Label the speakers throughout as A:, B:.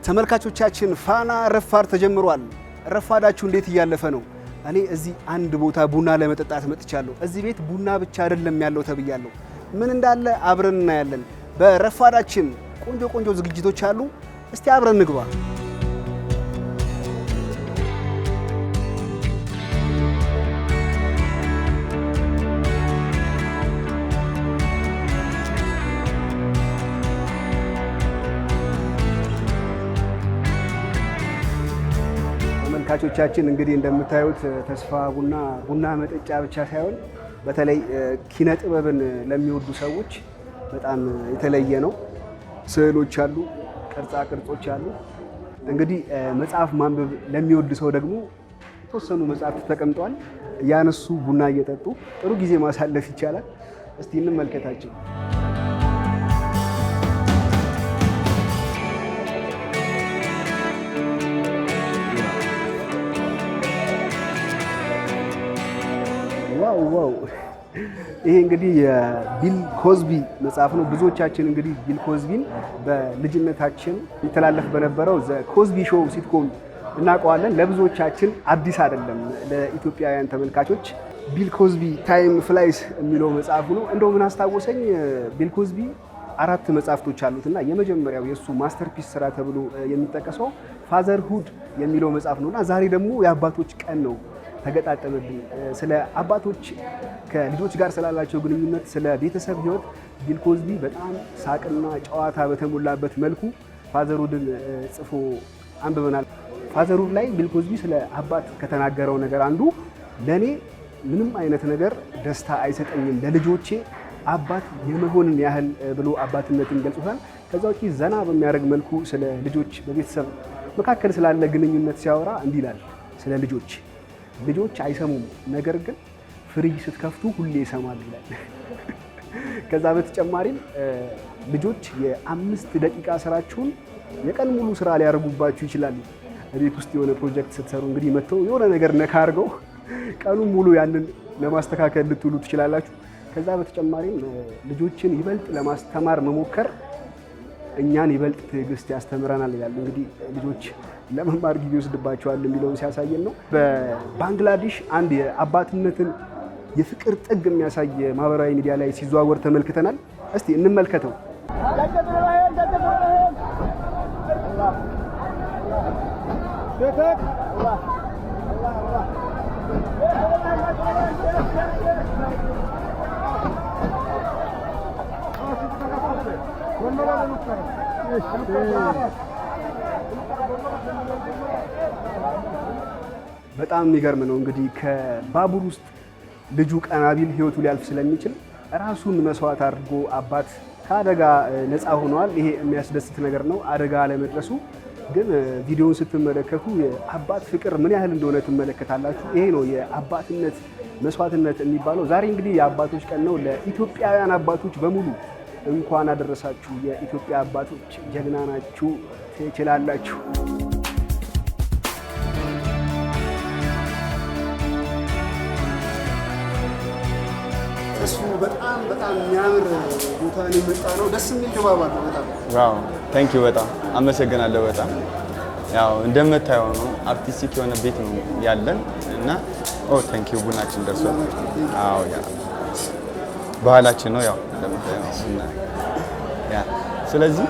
A: ተመልካቾቻችን ፋና ረፋድ ተጀምሯል። ረፋዳችሁ እንዴት እያለፈ ነው? እኔ እዚህ አንድ ቦታ ቡና ለመጠጣት መጥቻለሁ። እዚህ ቤት ቡና ብቻ አይደለም ያለው ተብያለሁ። ምን እንዳለ አብረን እናያለን። በረፋዳችን ቆንጆ ቆንጆ ዝግጅቶች አሉ። እስቲ አብረን እንግባ። ተመልካቾቻችን እንግዲህ እንደምታዩት ተስፋ ቡና መጠጫ ብቻ ሳይሆን በተለይ ኪነ ጥበብን ለሚወዱ ሰዎች በጣም የተለየ ነው። ስዕሎች አሉ፣ ቅርጻ ቅርጾች አሉ። እንግዲህ መጽሐፍ ማንበብ ለሚወድ ሰው ደግሞ የተወሰኑ መጽሐፍት ተቀምጠዋል። እያነሱ ቡና እየጠጡ ጥሩ ጊዜ ማሳለፍ ይቻላል። እስቲ እንመልከታቸው። ዋው ይሄ እንግዲህ የቢል ኮዝቢ መጽሐፍ ነው። ብዙዎቻችን እንግዲህ ቢል ኮዝቢን በልጅነታችን ይተላለፍ በነበረው ዘ ኮዝቢ ሾው ሲትኮም እናውቀዋለን። ለብዙዎቻችን አዲስ አይደለም። ለኢትዮጵያውያን ተመልካቾች ቢል ኮዝቢ ታይም ፍላይስ የሚለው መጽሐፉ ነው። እንደው ምን አስታወሰኝ፣ ቢል ኮዝቢ 4 መጽሐፍቶች አሉትና የመጀመሪያው የእሱ ማስተርፒስ ስራ ተብሎ የሚጠቀሰው ፋዘርሁድ የሚለው መጽሐፍ ነውና ዛሬ ደግሞ የአባቶች ቀን ነው ተገጣጠመብኝ። ስለ አባቶች ከልጆች ጋር ስላላቸው ግንኙነት፣ ስለ ቤተሰብ ህይወት ቢል ኮዝቢ በጣም ሳቅና ጨዋታ በተሞላበት መልኩ ፋዘርሁድን ጽፎ አንብበናል። ፋዘርሁድ ላይ ቢል ኮዝቢ ስለ አባት ከተናገረው ነገር አንዱ ለኔ ምንም አይነት ነገር ደስታ አይሰጠኝም፣ ለልጆቼ አባት የመሆንን ያህል ብሎ አባትነትን ገልጾታል። ከዛ ውጪ ዘና በሚያደርግ መልኩ ስለ ልጆች በቤተሰብ መካከል ስላለ ግንኙነት ሲያወራ እንዲህ ይላል። ስለ ልጆች አይሰሙም፣ ነገር ግን ፍሪጅ ስትከፍቱ ሁሌ ይሰማሉ ይላል። ከዛ በተጨማሪም ልጆች የ5 ደቂቃ ስራችሁን የቀን ሙሉ ስራ ሊያደርጉባችሁ ይችላሉ። ቤት ውስጥ የሆነ ፕሮጀክት ስትሰሩ እንግዲህ መጥተው የሆነ ነገር ነካ አድርገው ቀኑን ሙሉ ያንን ለማስተካከል ልትውሉ ትችላላችሁ። ከዛ በተጨማሪም ልጆችን ይበልጥ ለማስተማር መሞከር እኛን ይበልጥ ትዕግስት ያስተምረናል ይላል። እንግዲህ ልጆች ለመማር ጊዜ ይወስድባቸዋል የሚለውን ሲያሳየን ነው። በባንግላዴሽ አንድ የአባትነትን የፍቅር ጥግ የሚያሳይ ማህበራዊ ሚዲያ ላይ ሲዘዋወር ተመልክተናል። እስቲ እንመልከተው። በጣም የሚገርም ነው። እንግዲህ ከባቡር ውስጥ ልጁ ቀና ቢል ህይወቱ ሊያልፍ ስለሚችል ራሱን መስዋዕት አድርጎ አባት ከአደጋ ነፃ ሆነዋል። ይሄ የሚያስደስት ነገር ነው፣ አደጋ አለመድረሱ። ግን ቪዲዮውን ስትመለከቱ የአባት ፍቅር ምን ያህል እንደሆነ ትመለከታላችሁ። ይሄ ነው የአባትነት መስዋዕትነት የሚባለው። ዛሬ እንግዲህ የአባቶች ቀን ነው። ለኢትዮጵያውያን አባቶች በሙሉ እንኳን አደረሳችሁ። የኢትዮጵያ አባቶች ጀግና ናችሁ፣ ትችላላችሁ። እሱ በጣም የሚያምር ቦታ ነው የመጣ ነው። ደስ የሚል ድባብ አለው። በጣም
B: ዋው ታንክ ዩ። በጣም አመሰግናለሁ። በጣም ያው እንደምታየው ነው አርቲስቲክ የሆነ ቤት ነው ያለን እና ታንክ ዩ። ቡናችን ደርሷል። አዎ ያ ባህላችን ነው ያው እንደምታየው እና ያ ስለዚህ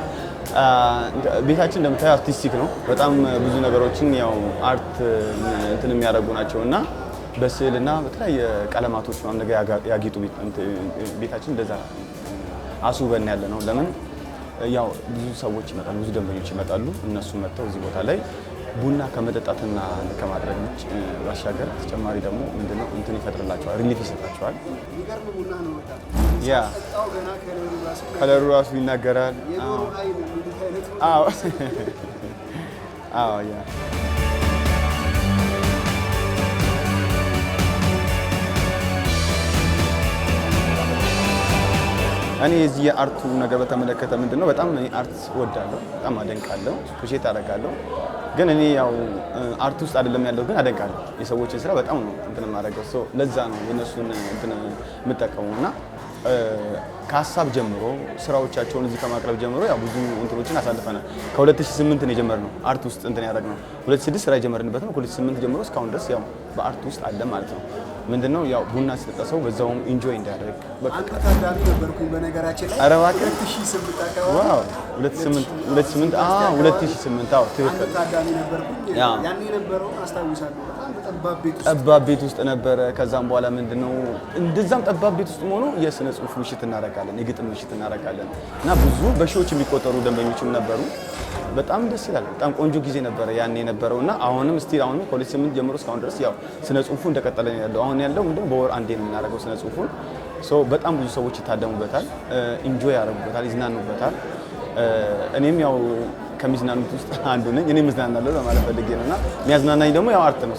B: ቤታችን እንደምታየው አርቲስቲክ ነው። በጣም ብዙ ነገሮችን ያው አርት እንትን የሚያደርጉ ናቸው እና በስዕልና በተለያየ ቀለማቶች ነው ነገር ያጌጡ ቤታችን እንደዛ አስውበን ያለ ነው። ለምን ያው ብዙ ሰዎች ይመጣሉ፣ ብዙ ደንበኞች ይመጣሉ። እነሱ መጥተው እዚህ ቦታ ላይ ቡና ከመጠጣትና ከማድረግ ባሻገር ተጨማሪ ደግሞ ምንድነው እንትን ይፈጥርላቸዋል፣ ሪሊፍ ይሰጣቸዋል።
A: የሚገርም ቡና ነው።
B: ያ ከለሩ ራሱ ይናገራል። አዎ አዎ ያ እኔ እዚህ የአርቱ ነገር በተመለከተ ምንድነው በጣም እኔ አርት እወዳለሁ፣ በጣም አደንቃለሁ፣ ፕሮጀክት አደርጋለሁ። ግን እኔ ያው አርት ውስጥ አይደለም ያለው፣ ግን አደንቃለሁ። የሰዎችን ስራ በጣም ነው እንትን የማደርገው። ለዛ ነው የነሱን እንትን የምጠቀመውና ከሀሳብ ጀምሮ ስራዎቻቸውን እዚህ ከማቅረብ ጀምሮ ያው ብዙ እንትኖችን አሳልፈናል። ከ2008 ነው የጀመርነው አርት ውስጥ እንትን ያደረግነው 2006 ስራ የጀመርንበት ነው። ከ2008 ጀምሮ እስካሁን ድረስ ያው በአርት ውስጥ አለ ማለት ነው። ምንድነው ያው ቡና ሲጠጣሰው በዛውም ኢንጆይ እንዲያደርግ
A: በቃ ታዳሚ ነበርኩኝ በነገራችን ላይ 2008 አካባቢ
B: ዋው 2008 አዎ ትክክል
A: ታዳሚ ነበርኩኝ። ያኔ የነበረው አስታውሳለሁ በጣም
B: ጠባብ ቤት ውስጥ ነበረ። ከዛም በኋላ ምንድነው እንደዛም ጠባብ ቤት ውስጥ ሆኖ የስነ ጽሁፍ ምሽት እናደርጋለን፣ የግጥም ምሽት እናደርጋለን እና ብዙ በሺዎች የሚቆጠሩ ደንበኞችም ነበሩ። በጣም ደስ ይላል። በጣም ቆንጆ ጊዜ ነበረ ያኔ የነበረውና አሁንም ከ2008 ጀምሮ እስካሁን ድረስ ያው ስነ ጽሁፉ እንደቀጠለ ነው ያለው። አሁን ያለው ምንድነው በወር አንዴ የምናደርገው ስነ ጽሁፉን በጣም ብዙ ሰዎች ይታደሙበታል፣ ኢንጆይ ያደርጉበታል፣ ይዝናኑበታል። እኔም ያው ከሚዝናኑት ውስጥ አንዱ ነኝ። እኔም እዝናናለሁ ለማለት ፈልጌ ነውና የሚያዝናናኝ ደግሞ ያው አርት ነው።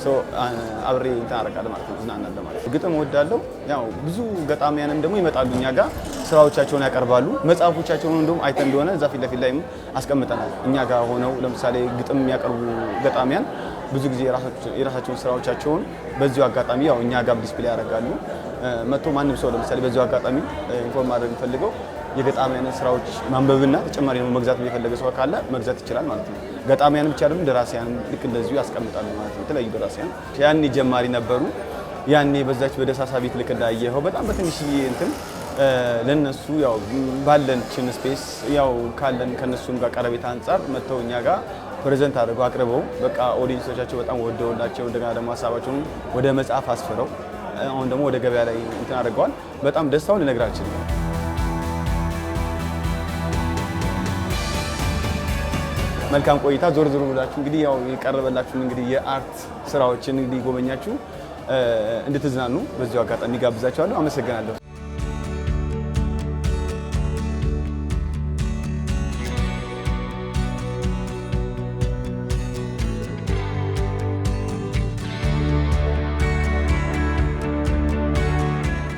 B: አብሬ እንትን አደርጋለሁ ማለት ነው፣ እዝናናለሁ ማለት ነው። ግጥም እወዳለሁ። ያው ብዙ ገጣሚያንም ደግሞ ይመጣሉ እኛ ጋር ስራዎቻቸውን ያቀርባሉ። መጽሐፎቻቸውን እንደውም አይተን እንደሆነ እዛ ፊት ለፊት ላይም አስቀምጠናል። እኛ ጋር ሆነው ለምሳሌ ግጥም የሚያቀርቡ ገጣሚያን ብዙ ጊዜ የራሳቸውን ስራዎቻቸውን በዚሁ አጋጣሚ ያው እኛ ጋር ዲስፕሌይ ያደርጋሉ። መጥቶ ማንም ሰው ለምሳሌ በዚሁ አጋጣሚ ኢንፎርም ማድረግ የሚፈልገው የገጣሚያንን ስራዎች ማንበብና ተጨማሪ ነው መግዛት የፈለገ ሰው ካለ መግዛት ይችላል ማለት ነው። ገጣሚያን ብቻ አይደለም ደራሲያን ልክ እንደዚሁ ያስቀምጣሉ ማለት ነው። የተለያዩ ደራሲያን ያኔ ጀማሪ ነበሩ። ያኔ በዛች በደሳሳ ቤት ልክ እንዳየኸው በጣም በትንሽዬ እንትን ለነሱ ያው ባለንችን ስፔስ ያው ካለን ከነሱም ጋር ቀረቤታ አንፃር መተው እኛ ጋር ፕሬዘንት አድርገው አቅርበው በቃ ኦዲየንሶቻቸው በጣም ወደውላቸው እንደገና ደግሞ ሀሳባቸውን ወደ መጽሐፍ አስፍረው አሁን ደግሞ ወደ ገበያ ላይ እንትን አድርገዋል። በጣም ደስታውን ልነግራችን ነው። መልካም ቆይታ። ዞር ዞር ብላችሁ እንግዲህ ያው የቀረበላችሁን እንግዲህ የአርት ስራዎችን እንግዲህ ጎበኛችሁ እንድትዝናኑ በዚሁ አጋጣሚ ጋብዛችኋለሁ። አመሰግናለሁ።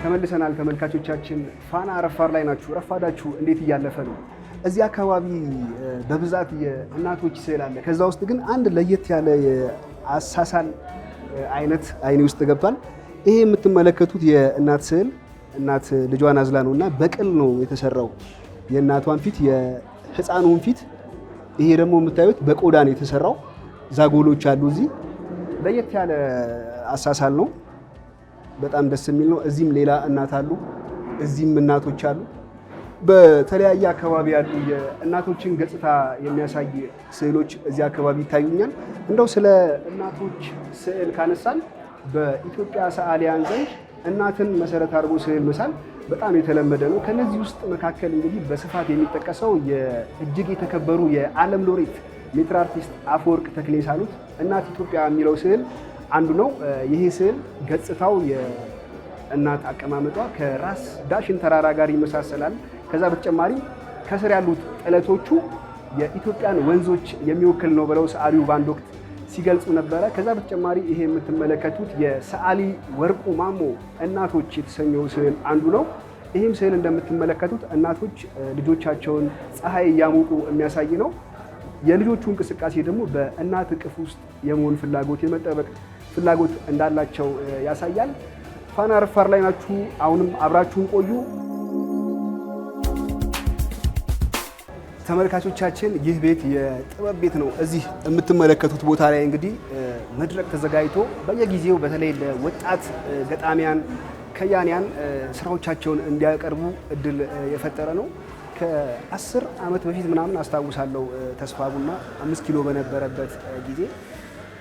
A: ተመልሰናል ተመልካቾቻችን። ፋና ረፋድ ላይ ናችሁ። ረፋዳችሁ እንዴት እያለፈ ነው? እዚህ አካባቢ በብዛት የእናቶች ስዕል አለ። ከዛ ውስጥ ግን አንድ ለየት ያለ የአሳሳል አይነት አይኔ ውስጥ ገብቷል። ይሄ የምትመለከቱት የእናት ስዕል እናት ልጇን አዝላ ነው እና በቅል ነው የተሰራው። የእናቷን ፊት፣ የህፃኑን ፊት። ይሄ ደግሞ የምታዩት በቆዳ ነው የተሰራው። ዛጎሎች አሉ። እዚህ ለየት ያለ አሳሳል ነው። በጣም ደስ የሚል ነው። እዚህም ሌላ እናት አሉ፣ እዚህም እናቶች አሉ። በተለያየ አካባቢ ያሉ የእናቶችን ገጽታ የሚያሳይ ስዕሎች እዚህ አካባቢ ይታዩኛል። እንደው ስለ እናቶች ስዕል ካነሳን በኢትዮጵያ ሰዓሊያን ዘንድ እናትን መሰረት አድርጎ ስዕል መሳል በጣም የተለመደ ነው። ከነዚህ ውስጥ መካከል እንግዲህ በስፋት የሚጠቀሰው እጅግ የተከበሩ የዓለም ሎሬት ሜትር አርቲስት አፈወርቅ ተክሌ ሳሉት እናት ኢትዮጵያ የሚለው ስዕል አንዱ ነው። ይሄ ስዕል ገጽታው የእናት አቀማመጧ ከራስ ዳሽን ተራራ ጋር ይመሳሰላል። ከዛ በተጨማሪ ከስር ያሉት ጥለቶቹ የኢትዮጵያን ወንዞች የሚወክል ነው ብለው ሰዓሊው በአንድ ወቅት ሲገልጹ ነበረ። ከዛ በተጨማሪ ይሄ የምትመለከቱት የሰዓሊ ወርቁ ማሞ እናቶች የተሰኘው ስዕል አንዱ ነው። ይህም ስዕል እንደምትመለከቱት እናቶች ልጆቻቸውን ፀሐይ እያሞቁ የሚያሳይ ነው። የልጆቹ እንቅስቃሴ ደግሞ በእናት እቅፍ ውስጥ የመሆን ፍላጎት፣ የመጠበቅ ፍላጎት እንዳላቸው ያሳያል። ፋና ረፋድ ላይ ናችሁ። አሁንም አብራችሁን ቆዩ። ተመልካቾቻችን ይህ ቤት የጥበብ ቤት ነው። እዚህ የምትመለከቱት ቦታ ላይ እንግዲህ መድረክ ተዘጋጅቶ በየጊዜው በተለይ ለወጣት ገጣሚያን፣ ከያንያን ስራዎቻቸውን እንዲያቀርቡ እድል የፈጠረ ነው። ከ10 ዓመት በፊት ምናምን አስታውሳለሁ ተስፋ ቡና 5 ኪሎ በነበረበት ጊዜ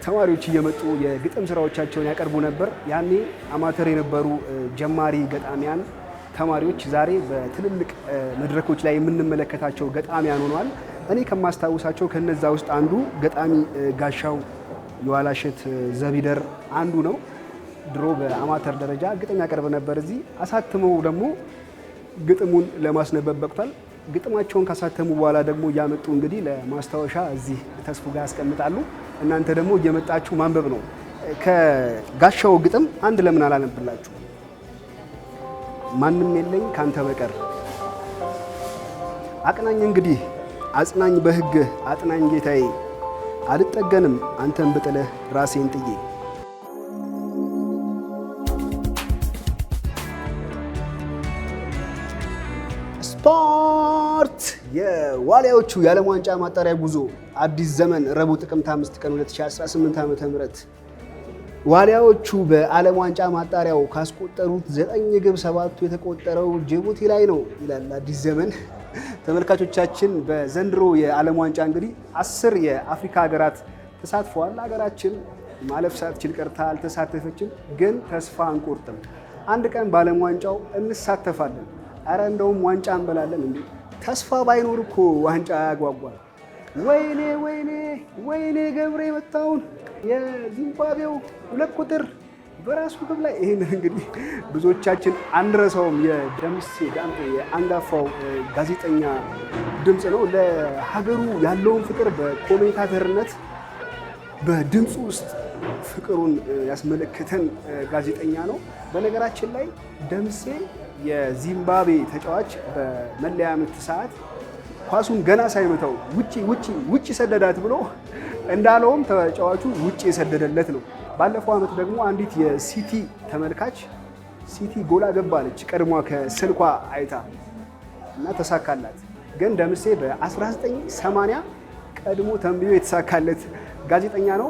A: ተማሪዎች እየመጡ የግጥም ስራዎቻቸውን ያቀርቡ ነበር። ያኔ አማተር የነበሩ ጀማሪ ገጣሚያን ተማሪዎች ዛሬ በትልልቅ መድረኮች ላይ የምንመለከታቸው ገጣሚያን ሆነዋል። እኔ ከማስታውሳቸው ከነዛ ውስጥ አንዱ ገጣሚ ጋሻው የዋላሸት ዘቢደር አንዱ ነው። ድሮ በአማተር ደረጃ ግጥም ያቀርብ ነበር። እዚህ አሳትመው ደግሞ ግጥሙን ለማስነበብ በቅቷል። ግጥማቸውን ካሳተሙ በኋላ ደግሞ እያመጡ እንግዲህ ለማስታወሻ እዚህ ተስፉ ጋር ያስቀምጣሉ። እናንተ ደግሞ እየመጣችሁ ማንበብ ነው። ከጋሻው ግጥም አንድ ለምን አላነብላችሁ? ማንም የለኝ ካንተ በቀር አቅናኝ እንግዲህ አጽናኝ በሕግህ አጥናኝ ጌታዬ አልጠገንም አንተን ብጥልህ ራሴን ጥዬ። ስፖርት የዋሊያዎቹ የዓለም ዋንጫ ማጣሪያ ጉዞ አዲስ ዘመን ረቡዕ ጥቅምት 5 ቀን 2018 ዓ.ም ዋሊያዎቹ በዓለም ዋንጫ ማጣሪያው ካስቆጠሩት 9 ግብ 7ቱ የተቆጠረው ጅቡቲ ላይ ነው ይላል አዲስ ዘመን። ተመልካቾቻችን በዘንድሮ የዓለም ዋንጫ እንግዲህ 10 የአፍሪካ ሀገራት ተሳትፈዋል። ሀገራችን ማለፍ ሳትችል ቀርታ አልተሳተፈችም፣ ግን ተስፋ አንቆርጥም። አንድ ቀን በዓለም ዋንጫው እንሳተፋለን። አረ እንደውም ዋንጫ እንበላለን እንዴ! ተስፋ ባይኖር እኮ ዋንጫ ያጓጓል። ወይኔ ወይኔ ወይኔ ገብሬ የመታውን የዚምባብዌው 2 ቁጥር በራሱ ግብ ላይ ይሄን እንግዲህ ብዙዎቻችን አንረሳውም። የደምሴ ዳምጤ የአንጋፋው ጋዜጠኛ ድምፅ ነው። ለሀገሩ ያለውን ፍቅር በኮሜንታተርነት በድምፁ ውስጥ ፍቅሩን ያስመለከተን ጋዜጠኛ ነው። በነገራችን ላይ ደምሴ የዚምባብዌ ተጫዋች በመለያ ምት ሰዓት ኳሱን ገና ሳይመታው ውጪ ሰደዳት ብሎ እንዳለውም ተጫዋቹ ውጪ የሰደደለት ነው። ባለፈው ዓመት ደግሞ አንዲት የሲቲ ተመልካች ሲቲ ጎላ ገባለች ቀድሟ ከስልኳ አይታ እና ተሳካላት። ግን ደምሴ በ1980 ቀድሞ ተንብዮ የተሳካለት ጋዜጠኛ ነው።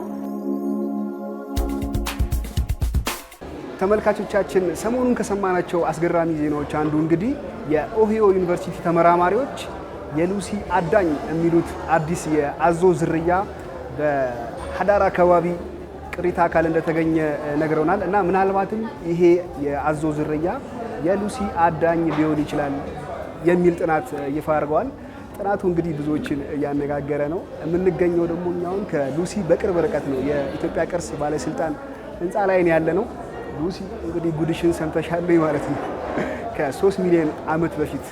A: ተመልካቾቻችን ሰሞኑን ከሰማናቸው አስገራሚ ዜናዎች አንዱ እንግዲህ የኦሂዮ ዩኒቨርሲቲ ተመራማሪዎች የሉሲ አዳኝ የሚሉት አዲስ የአዞ ዝርያ በሀዳር አካባቢ ቅሪተ አካል እንደተገኘ ነግረውናል እና ምናልባትም ይሄ የአዞ ዝርያ የሉሲ አዳኝ ሊሆን ይችላል የሚል ጥናት ይፋ አድርገዋል። ጥናቱ እንግዲህ ብዙዎችን እያነጋገረ ነው። የምንገኘው ደግሞ እኛውን ከሉሲ በቅርብ ርቀት ነው። የኢትዮጵያ ቅርስ ባለስልጣን ህንፃ ላይ ያለ ነው። ሉሲ እንግዲህ ጉድሽን ሰምተሻል ማለት ነው። ከ3 ሚሊዮን ዓመት በፊት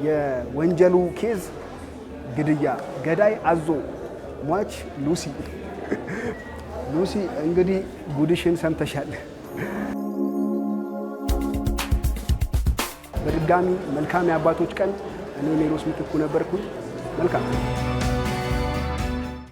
A: የወንጀሉ ኬዝ ግድያ ገዳይ አዞ ሟች ሉሲ ሉሲ እንግዲህ ጉድሽን ሰምተሻል። በድጋሚ መልካም የአባቶች ቀን። እኔ ሜሮስ ምትኩ ነበርኩኝ። መልካም